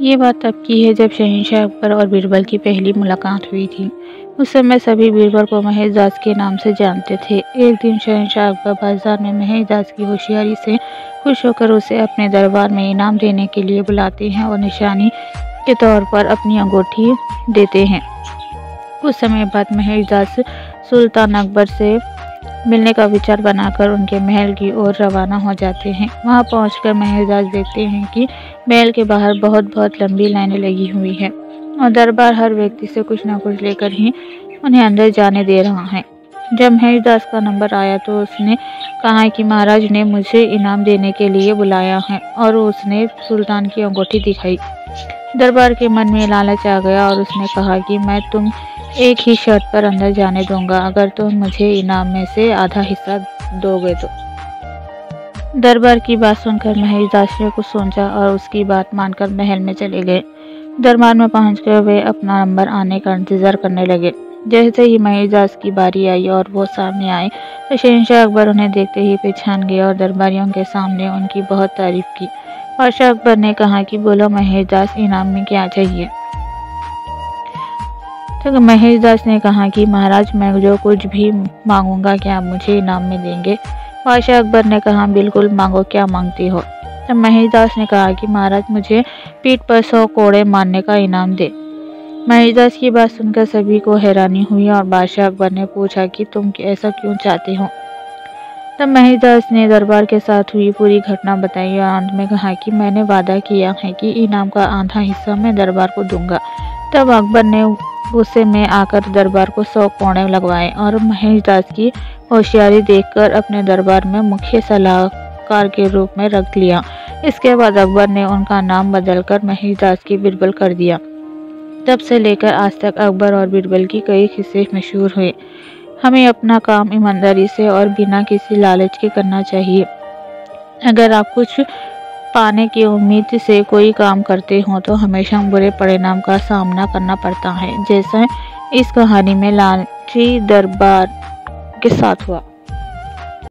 ये बात तब की है जब शहंशाह अकबर और बीरबल की पहली मुलाकात हुई थी। उस समय सभी बीरबल को महेशदास के नाम से जानते थे। एक दिन शहंशाह अकबर बाजार में महेशदास की होशियारी से खुश होकर उसे अपने दरबार में इनाम देने के लिए बुलाते हैं और निशानी के तौर पर अपनी अंगूठी देते हैं। कुछ समय बाद महेशदास सुल्तान अकबर से मिलने का विचार बनाकर उनके महल की ओर रवाना हो जाते हैं। वहां पहुंचकर महेशदास देखते हैं कि महल के बाहर बहुत लंबी लाइनें लगी हुई है और दरबार हर व्यक्ति से कुछ न कुछ लेकर ही उन्हें अंदर जाने दे रहा है। जब महेशदास का नंबर आया तो उसने कहा कि महाराज ने मुझे इनाम देने के लिए बुलाया है और उसने सुल्तान की अंगूठी दिखाई। दरबार के मन में लालच आ गया और उसने कहा कि मैं तुम एक ही शर्त पर अंदर जाने दूंगा, अगर तुम मुझे इनाम में से आधा हिस्सा दोगे तो। दरबार की बात सुनकर महेशदास ने कुछ सोचा और उसकी बात मानकर महल में चले गए। दरबार में पहुंचकर वे अपना नंबर आने का इंतजार करने लगे। जैसे ही महेशदास की बारी आई और वो सामने आए तो शहंशाह अकबर उन्हें देखते ही पहचान गए और दरबारियों के सामने उनकी बहुत तारीफ की। बादशाह अकबर ने कहा कि बोलो महेशदास, इनाम में क्या चाहिए। तो महेशदास ने कहा कि महाराज मैं जो कुछ भी मांगूंगा क्या आप मुझे इनाम में देंगे। बादशाह अकबर ने कहा बिल्कुल मांगो, क्या मांगती हो। तब महेशदास ने कहा कि महाराज मुझे पीठ पर 100 कोड़े मारने का इनाम दे। महेशदास की बात सुनकर सभी को हैरानी हुई और बादशाह अकबर ने पूछा कि तुम ऐसा क्यों चाहते हो। तब महेशदास ने दरबार के साथ हुई पूरी घटना बताई और अंत में कहा कि मैंने वादा किया है कि इनाम का आधा हिस्सा मैं दरबार को दूंगा। तब अकबर ने गुस्से में आकर दरबार को 100 कोड़े लगवाए और महेशदास की होशियारी देखकर अपने दरबार में मुख्य सलाहकार के रूप में रख लिया। इसके बाद अकबर ने उनका नाम बदलकर महेशदास की बीरबल कर दिया। तब से लेकर आज तक अकबर और बीरबल की कई किस्से मशहूर हुए। हमें अपना काम ईमानदारी से और बिना किसी लालच के करना चाहिए। अगर आप कुछ पाने की उम्मीद से कोई काम करते हो तो हमेशा बुरे परिणाम का सामना करना पड़ता है, जैसे इस कहानी में लालची दरबार के साथ हुआ।